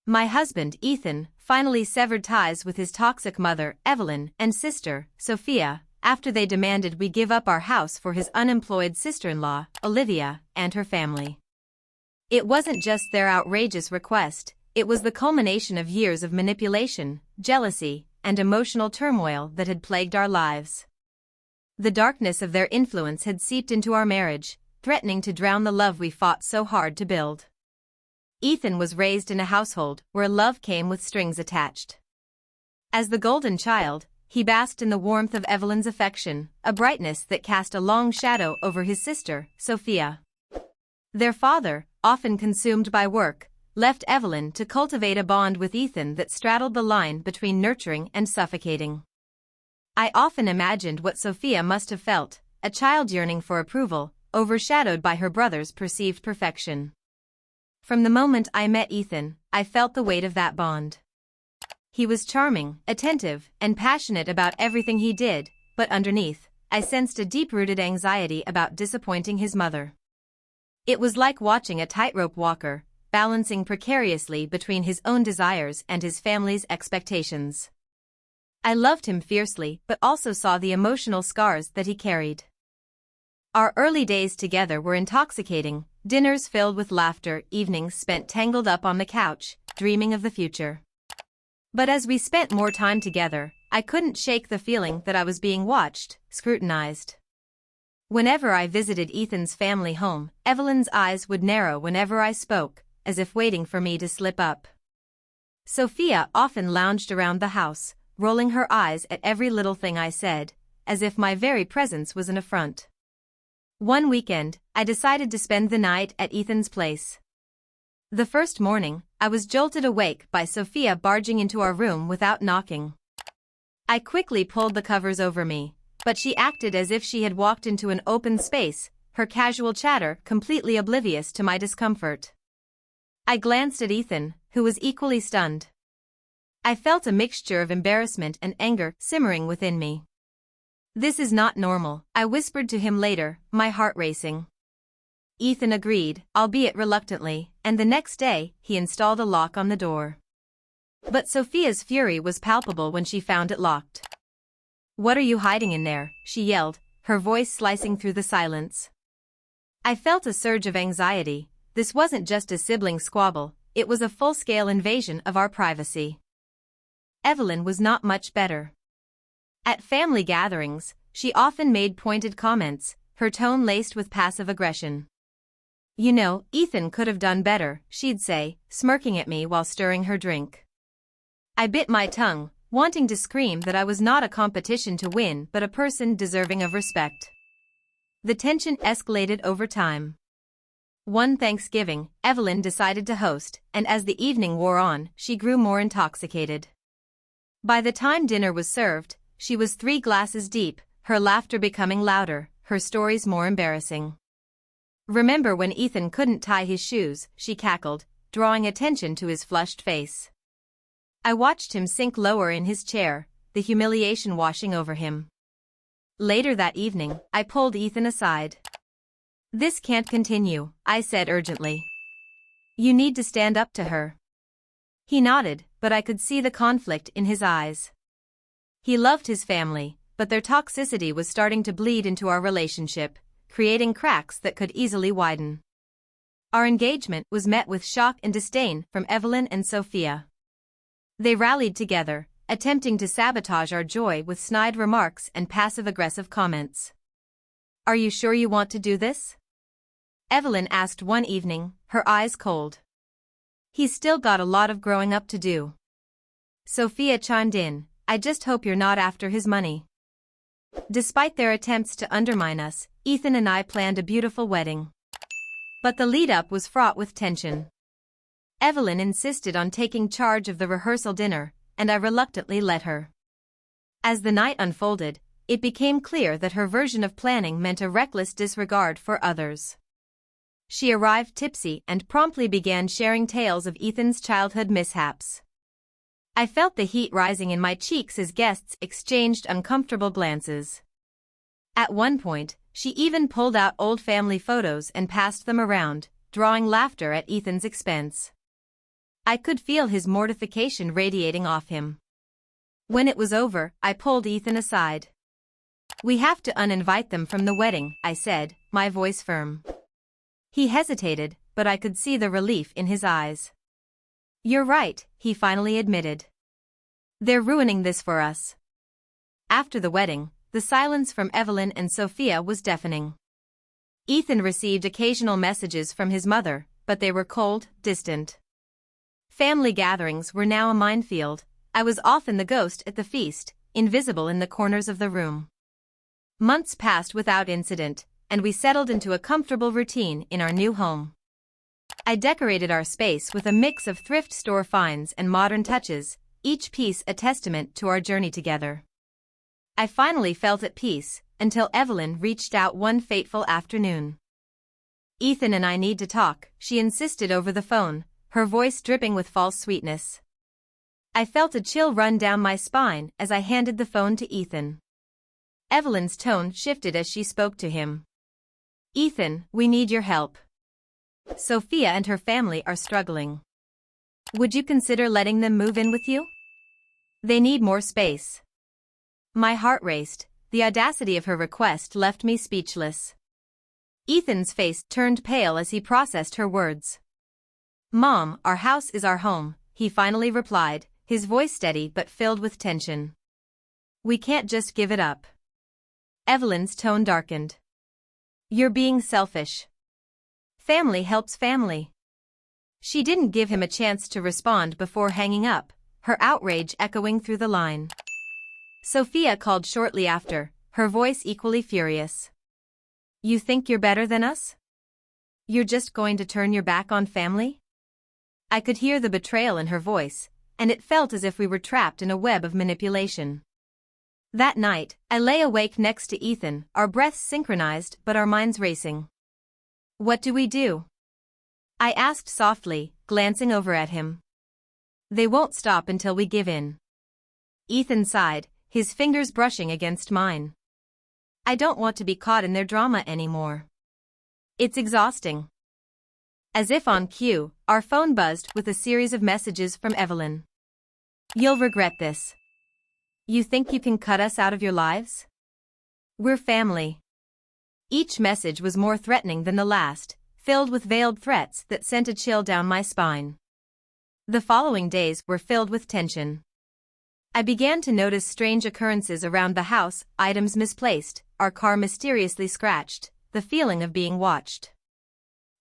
My husband, Ethan, finally severed ties with his toxic mother, Evelyn, and sister, Sophia, after they demanded we give up our house for his unemployed sister-in-law, Olivia, and her family. It wasn't just their outrageous request, it was the culmination of years of manipulation, jealousy, and emotional turmoil that had plagued our lives. The darkness of their influence had seeped into our marriage, threatening to drown the love we fought so hard to build. Ethan was raised in a household where love came with strings attached. As the golden child, he basked in the warmth of Evelyn's affection, a brightness that cast a long shadow over his sister, Sophia. Their father, often consumed by work, left Evelyn to cultivate a bond with Ethan that straddled the line between nurturing and suffocating. I often imagined what Sophia must have felt, a child yearning for approval, overshadowed by her brother's perceived perfection. From the moment I met Ethan, I felt the weight of that bond. He was charming, attentive, and passionate about everything he did, but underneath, I sensed a deep-rooted anxiety about disappointing his mother. It was like watching a tightrope walker, balancing precariously between his own desires and his family's expectations. I loved him fiercely but also saw the emotional scars that he carried. Our early days together were intoxicating, dinners filled with laughter, evenings spent tangled up on the couch, dreaming of the future. But as we spent more time together, I couldn't shake the feeling that I was being watched, scrutinized. Whenever I visited Ethan's family home, Evelyn's eyes would narrow whenever I spoke, as if waiting for me to slip up. Sophia often lounged around the house, rolling her eyes at every little thing I said, as if my very presence was an affront. One weekend, I decided to spend the night at Ethan's place. The first morning, I was jolted awake by Sophia barging into our room without knocking. I quickly pulled the covers over me, but she acted as if she had walked into an open space, her casual chatter completely oblivious to my discomfort. I glanced at Ethan, who was equally stunned. I felt a mixture of embarrassment and anger simmering within me. "This is not normal," I whispered to him later, my heart racing. Ethan agreed, albeit reluctantly, and the next day, he installed a lock on the door. But Sophia's fury was palpable when she found it locked. "What are you hiding in there?" she yelled, her voice slicing through the silence. I felt a surge of anxiety. This wasn't just a sibling squabble, it was a full-scale invasion of our privacy. Evelyn was not much better. At family gatherings, she often made pointed comments, her tone laced with passive aggression. "You know, Ethan could have done better," she'd say, smirking at me while stirring her drink. I bit my tongue, wanting to scream that I was not a competition to win but a person deserving of respect. The tension escalated over time. One Thanksgiving, Evelyn decided to host, and as the evening wore on, she grew more intoxicated. By the time dinner was served, she was 3 glasses deep, her laughter becoming louder, her stories more embarrassing. "Remember when Ethan couldn't tie his shoes?" she cackled, drawing attention to his flushed face. I watched him sink lower in his chair, the humiliation washing over him. Later that evening, I pulled Ethan aside. "This can't continue," I said urgently. "You need to stand up to her." He nodded, but I could see the conflict in his eyes. He loved his family, but their toxicity was starting to bleed into our relationship, creating cracks that could easily widen. Our engagement was met with shock and disdain from Evelyn and Sophia. They rallied together, attempting to sabotage our joy with snide remarks and passive-aggressive comments. "Are you sure you want to do this?" Evelyn asked one evening, her eyes cold. "He's still got a lot of growing up to do." Sophia chimed in, "I just hope you're not after his money." Despite their attempts to undermine us, Ethan and I planned a beautiful wedding. But the lead-up was fraught with tension. Evelyn insisted on taking charge of the rehearsal dinner, and I reluctantly let her. As the night unfolded, it became clear that her version of planning meant a reckless disregard for others. She arrived tipsy and promptly began sharing tales of Ethan's childhood mishaps. I felt the heat rising in my cheeks as guests exchanged uncomfortable glances. At one point, she even pulled out old family photos and passed them around, drawing laughter at Ethan's expense. I could feel his mortification radiating off him. When it was over, I pulled Ethan aside. "We have to uninvite them from the wedding," I said, my voice firm. He hesitated, but I could see the relief in his eyes. "You're right," he finally admitted. "They're ruining this for us." After the wedding, the silence from Evelyn and Sophia was deafening. Ethan received occasional messages from his mother, but they were cold, distant. Family gatherings were now a minefield. I was often the ghost at the feast, invisible in the corners of the room. Months passed without incident, and we settled into a comfortable routine in our new home. I decorated our space with a mix of thrift store finds and modern touches, each piece a testament to our journey together. I finally felt at peace, until Evelyn reached out one fateful afternoon. "Ethan and I need to talk," she insisted over the phone, her voice dripping with false sweetness. I felt a chill run down my spine as I handed the phone to Ethan. Evelyn's tone shifted as she spoke to him. "Ethan, we need your help. Sophia and her family are struggling. Would you consider letting them move in with you? They need more space." My heart raced. The audacity of her request left me speechless. Ethan's face turned pale as he processed her words. "Mom, our house is our home," he finally replied, his voice steady but filled with tension. "We can't just give it up." Evelyn's tone darkened. "You're being selfish. Family helps family." She didn't give him a chance to respond before hanging up, her outrage echoing through the line. Sophia called shortly after, her voice equally furious. "You think you're better than us? You're just going to turn your back on family?" I could hear the betrayal in her voice, and it felt as if we were trapped in a web of manipulation. That night, I lay awake next to Ethan, our breaths synchronized but our minds racing. "What do we do?" I asked softly, glancing over at him. "They won't stop until we give in." Ethan sighed, his fingers brushing against mine. "I don't want to be caught in their drama anymore. It's exhausting." As if on cue, our phone buzzed with a series of messages from Evelyn. "You'll regret this. You think you can cut us out of your lives? We're family." Each message was more threatening than the last, filled with veiled threats that sent a chill down my spine. The following days were filled with tension. I began to notice strange occurrences around the house, items misplaced, our car mysteriously scratched, the feeling of being watched.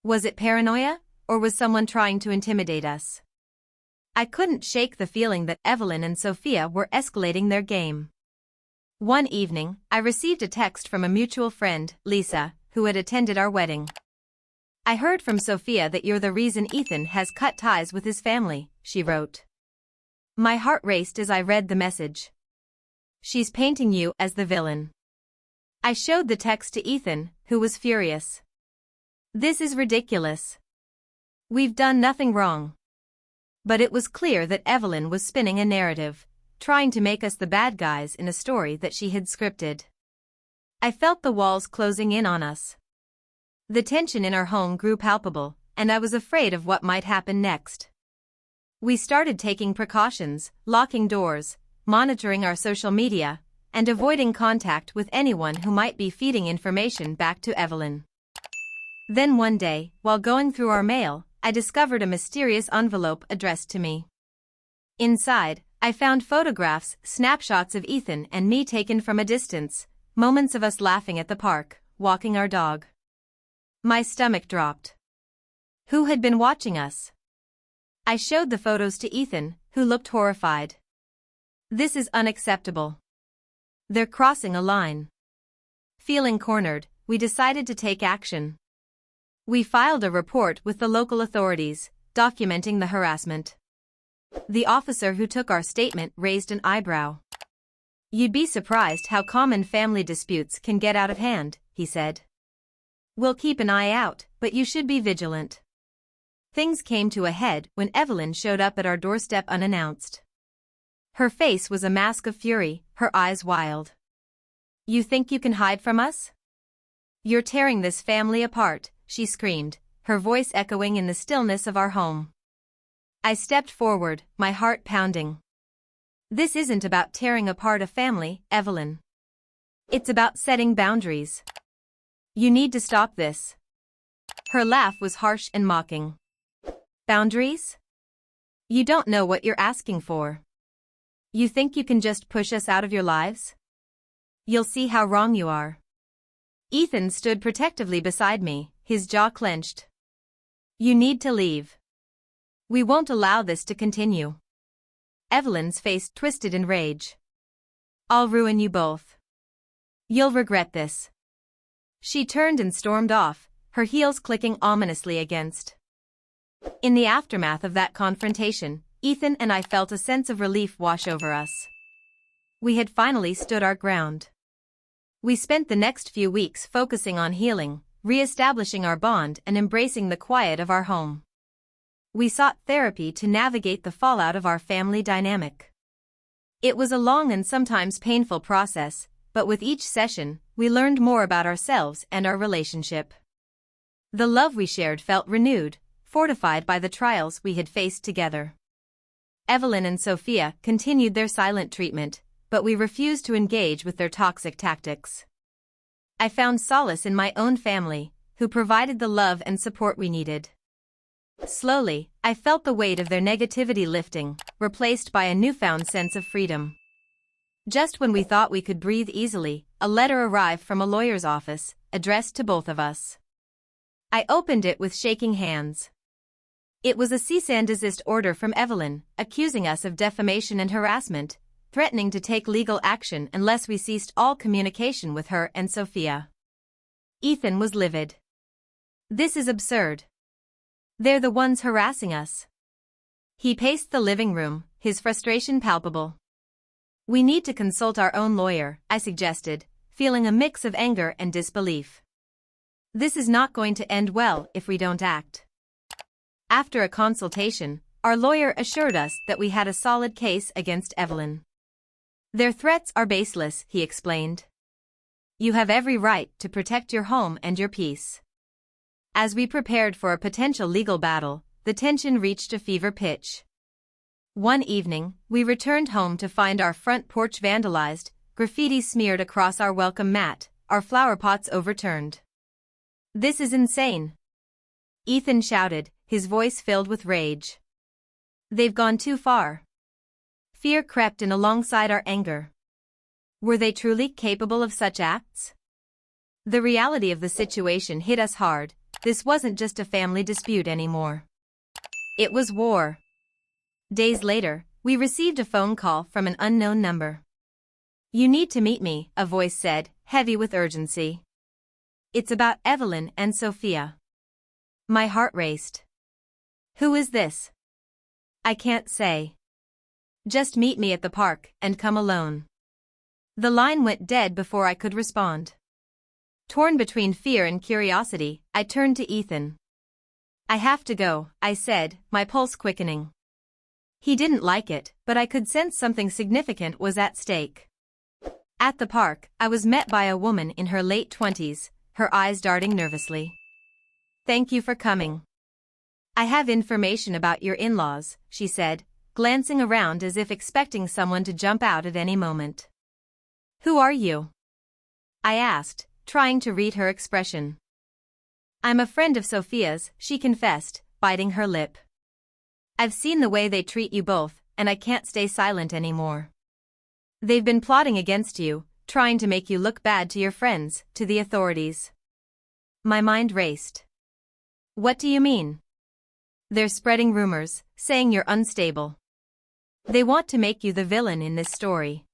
Was it paranoia, or was someone trying to intimidate us? I couldn't shake the feeling that Evelyn and Sophia were escalating their game. One evening, I received a text from a mutual friend, Lisa, who had attended our wedding. "I heard from Sophia that you're the reason Ethan has cut ties with his family," she wrote. My heart raced as I read the message. "She's painting you as the villain." I showed the text to Ethan, who was furious. "This is ridiculous. We've done nothing wrong." But it was clear that Evelyn was spinning a narrative, trying to make us the bad guys in a story that she had scripted. I felt the walls closing in on us. The tension in our home grew palpable, and I was afraid of what might happen next. We started taking precautions, locking doors, monitoring our social media, and avoiding contact with anyone who might be feeding information back to Evelyn. Then one day, while going through our mail, I discovered a mysterious envelope addressed to me. Inside, I found photographs, snapshots of Ethan and me taken from a distance, moments of us laughing at the park, walking our dog. My stomach dropped. Who had been watching us? I showed the photos to Ethan, who looked horrified. "This is unacceptable. They're crossing a line." Feeling cornered, we decided to take action. We filed a report with the local authorities, documenting the harassment. The officer who took our statement raised an eyebrow. "You'd be surprised how common family disputes can get out of hand," he said. "We'll keep an eye out, but you should be vigilant." Things came to a head when Evelyn showed up at our doorstep unannounced. Her face was a mask of fury, her eyes wild. "You think you can hide from us? You're tearing this family apart," she screamed, her voice echoing in the stillness of our home. I stepped forward, my heart pounding. This isn't about tearing apart a family, Evelyn. It's about setting boundaries. You need to stop this. Her laugh was harsh and mocking. Boundaries? You don't know what you're asking for. You think you can just push us out of your lives? You'll see how wrong you are. Ethan stood protectively beside me, his jaw clenched. You need to leave. We won't allow this to continue. Evelyn's face twisted in rage. I'll ruin you both. You'll regret this. She turned and stormed off, her heels clicking ominously against. In the aftermath of that confrontation, Ethan and I felt a sense of relief wash over us. We had finally stood our ground. We spent the next few weeks focusing on healing, re-establishing our bond and embracing the quiet of our home. We sought therapy to navigate the fallout of our family dynamic. It was a long and sometimes painful process, but with each session, we learned more about ourselves and our relationship. The love we shared felt renewed, fortified by the trials we had faced together. Evelyn and Sophia continued their silent treatment, but we refused to engage with their toxic tactics. I found solace in my own family, who provided the love and support we needed. Slowly, I felt the weight of their negativity lifting, replaced by a newfound sense of freedom. Just when we thought we could breathe easily, a letter arrived from a lawyer's office, addressed to both of us. I opened it with shaking hands. It was a cease and desist order from Evelyn, accusing us of defamation and harassment, threatening to take legal action unless we ceased all communication with her and Sophia. Ethan was livid. This is absurd. They're the ones harassing us. He paced the living room, his frustration palpable. We need to consult our own lawyer, I suggested, feeling a mix of anger and disbelief. This is not going to end well if we don't act. After a consultation, our lawyer assured us that we had a solid case against Evelyn. Their threats are baseless, he explained. You have every right to protect your home and your peace. As we prepared for a potential legal battle, the tension reached a fever pitch. One evening, we returned home to find our front porch vandalized, graffiti smeared across our welcome mat, our flower pots overturned. This is insane. Ethan shouted, his voice filled with rage. They've gone too far. Fear crept in alongside our anger. Were they truly capable of such acts? The reality of the situation hit us hard. This wasn't just a family dispute anymore. It was war. Days later, we received a phone call from an unknown number. You need to meet me, a voice said, heavy with urgency. It's about Evelyn and Sophia. My heart raced. Who is this? I can't say. Just meet me at the park and come alone. The line went dead before I could respond. Torn between fear and curiosity, I turned to Ethan. I have to go, I said, my pulse quickening. He didn't like it, but I could sense something significant was at stake. At the park, I was met by a woman in her late 20s, her eyes darting nervously. Thank you for coming. I have information about your in-laws, she said, glancing around as if expecting someone to jump out at any moment. Who are you? I asked, trying to read her expression. I'm a friend of Sophia's, she confessed, biting her lip. I've seen the way they treat you both, and I can't stay silent anymore. They've been plotting against you, trying to make you look bad to your friends, to the authorities. My mind raced. What do you mean? They're spreading rumors, saying you're unstable. They want to make you the villain in this story.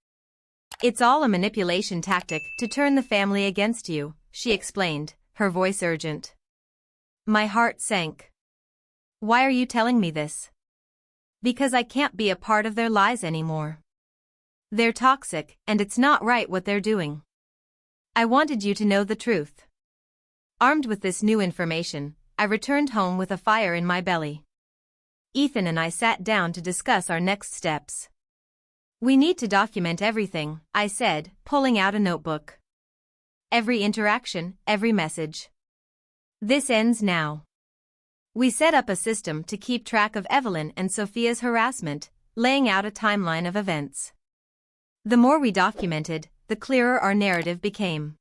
It's all a manipulation tactic to turn the family against you, she explained, her voice urgent. My heart sank. Why are you telling me this? Because I can't be a part of their lies anymore. They're toxic, and it's not right what they're doing. I wanted you to know the truth. Armed with this new information, I returned home with a fire in my belly. Ethan and I sat down to discuss our next steps. We need to document everything, I said, pulling out a notebook. Every interaction, every message. This ends now. We set up a system to keep track of Evelyn and Sophia's harassment, laying out a timeline of events. The more we documented, the clearer our narrative became.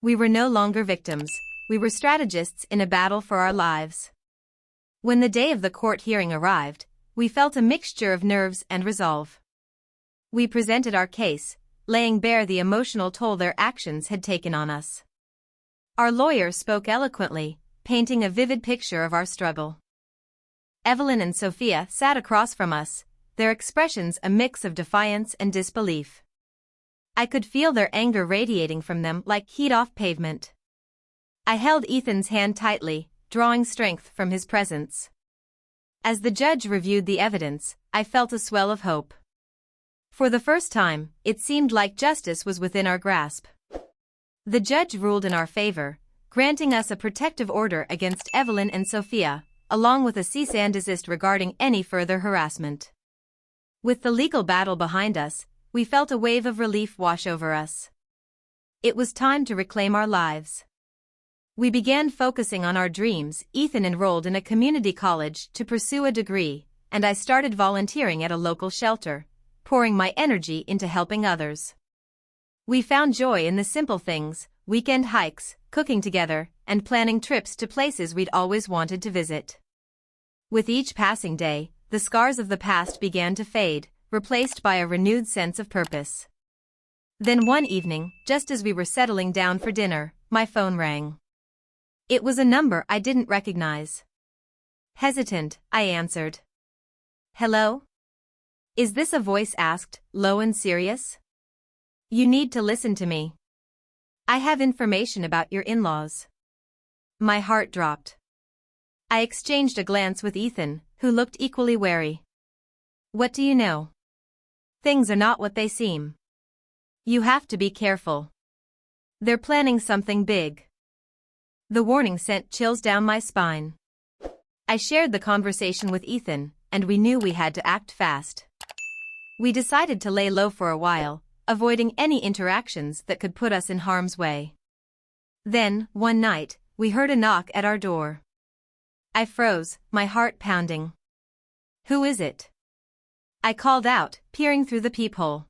We were no longer victims, we were strategists in a battle for our lives. When the day of the court hearing arrived, we felt a mixture of nerves and resolve. We presented our case, laying bare the emotional toll their actions had taken on us. Our lawyer spoke eloquently, painting a vivid picture of our struggle. Evelyn and Sophia sat across from us, their expressions a mix of defiance and disbelief. I could feel their anger radiating from them like heat off pavement. I held Ethan's hand tightly, drawing strength from his presence. As the judge reviewed the evidence, I felt a swell of hope. For the first time, it seemed like justice was within our grasp. The judge ruled in our favor, granting us a protective order against Evelyn and Sophia, along with a cease and desist regarding any further harassment. With the legal battle behind us, we felt a wave of relief wash over us. It was time to reclaim our lives. We began focusing on our dreams. Ethan enrolled in a community college to pursue a degree, and I started volunteering at a local shelter, pouring my energy into helping others. We found joy in the simple things, weekend hikes, cooking together, and planning trips to places we'd always wanted to visit. With each passing day, the scars of the past began to fade, replaced by a renewed sense of purpose. Then one evening, just as we were settling down for dinner, my phone rang. It was a number I didn't recognize. Hesitant, I answered. "Hello? Is this?" a voice asked, low and serious. "You need to listen to me. I have information about your in-laws." My heart dropped. I exchanged a glance with Ethan, who looked equally wary. "What do you know? Things are not what they seem. You have to be careful. They're planning something big." The warning sent chills down my spine. I shared the conversation with Ethan, and we knew we had to act fast. We decided to lay low for a while, avoiding any interactions that could put us in harm's way. Then, one night, we heard a knock at our door. I froze, my heart pounding. "Who is it?" I called out, peering through the peephole.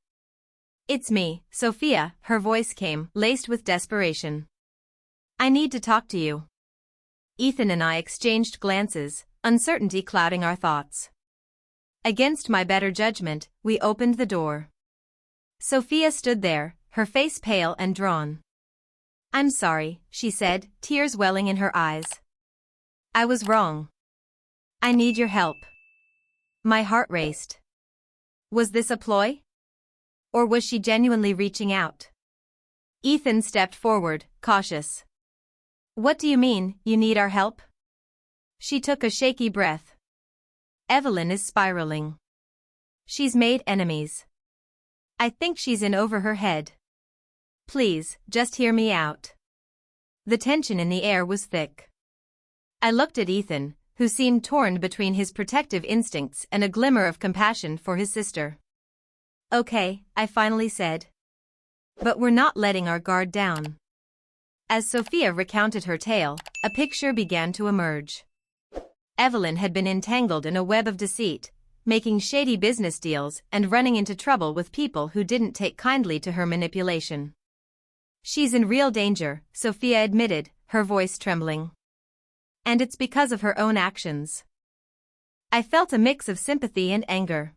"It's me, Sophia," her voice came, laced with desperation. "I need to talk to you." Ethan and I exchanged glances, uncertainty clouding our thoughts. Against my better judgment, we opened the door. Sophia stood there, her face pale and drawn. "I'm sorry," she said, tears welling in her eyes. "I was wrong. I need your help." My heart raced. Was this a ploy? Or was she genuinely reaching out? Ethan stepped forward, cautious. "What do you mean, you need our help?" She took a shaky breath. "Evelyn is spiraling. She's made enemies. I think she's in over her head. Please, just hear me out." The tension in the air was thick. I looked at Ethan, who seemed torn between his protective instincts and a glimmer of compassion for his sister. "Okay," I finally said. "But we're not letting our guard down." As Sophia recounted her tale, a picture began to emerge. Evelyn had been entangled in a web of deceit, making shady business deals and running into trouble with people who didn't take kindly to her manipulation. "She's in real danger," Sophia admitted, her voice trembling. "And it's because of her own actions." I felt a mix of sympathy and anger.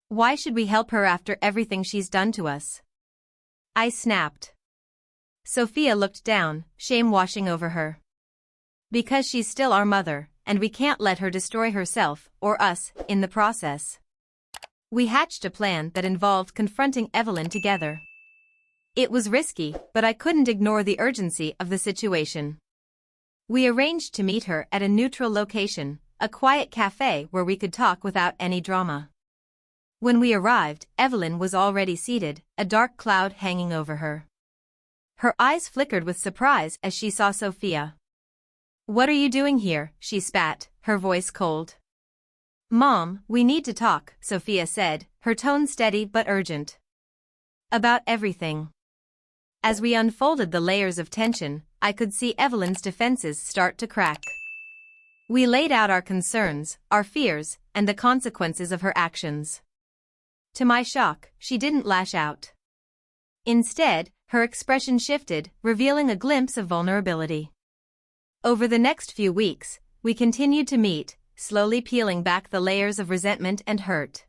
Why should we help her after everything she's done to us? I snapped. Sophia looked down, shame washing over her. "Because she's still our mother, and we can't let her destroy herself, or us, in the process." We hatched a plan that involved confronting Evelyn together. It was risky, but I couldn't ignore the urgency of the situation. We arranged to meet her at a neutral location, a quiet cafe where we could talk without any drama. When we arrived, Evelyn was already seated, a dark cloud hanging over her. Her eyes flickered with surprise as she saw Sophia. "What are you doing here?" she spat, her voice cold. "Mom, we need to talk," Sophia said, her tone steady but urgent. "About everything." As we unfolded the layers of tension, I could see Evelyn's defenses start to crack. We laid out our concerns, our fears, and the consequences of her actions. To my shock, she didn't lash out. Instead, her expression shifted, revealing a glimpse of vulnerability. Over the next few weeks, we continued to meet, slowly peeling back the layers of resentment and hurt.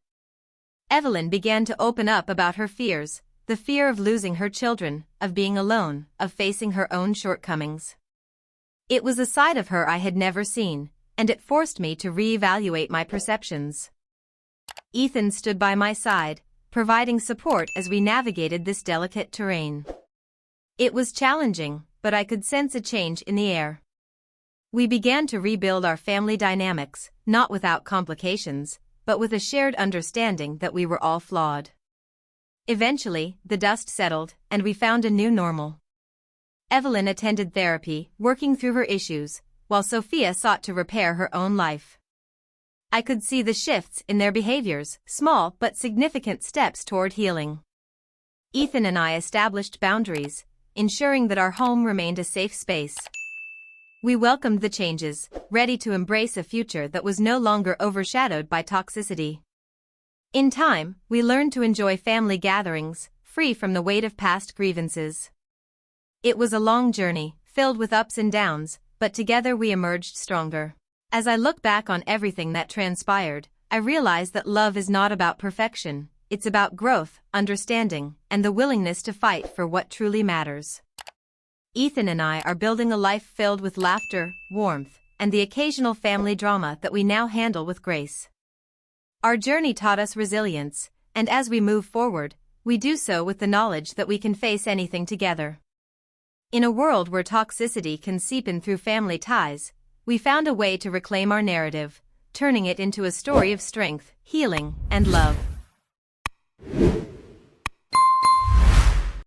Evelyn began to open up about her fears, the fear of losing her children, of being alone, of facing her own shortcomings. It was a side of her I had never seen, and it forced me to reevaluate my perceptions. Ethan stood by my side, providing support as we navigated this delicate terrain. It was challenging, but I could sense a change in the air. We began to rebuild our family dynamics, not without complications, but with a shared understanding that we were all flawed. Eventually, the dust settled, and we found a new normal. Evelyn attended therapy, working through her issues, while Sophia sought to repair her own life. I could see the shifts in their behaviors, small but significant steps toward healing. Ethan and I established boundaries, ensuring that our home remained a safe space. We welcomed the changes, ready to embrace a future that was no longer overshadowed by toxicity. In time, we learned to enjoy family gatherings, free from the weight of past grievances. It was a long journey, filled with ups and downs, but together we emerged stronger. As I look back on everything that transpired, I realize that love is not about perfection, it's about growth, understanding, and the willingness to fight for what truly matters. Ethan and I are building a life filled with laughter, warmth, and the occasional family drama that we now handle with grace. Our journey taught us resilience, and as we move forward, we do so with the knowledge that we can face anything together. In a world where toxicity can seep in through family ties, we found a way to reclaim our narrative, turning it into a story of strength, healing, and love.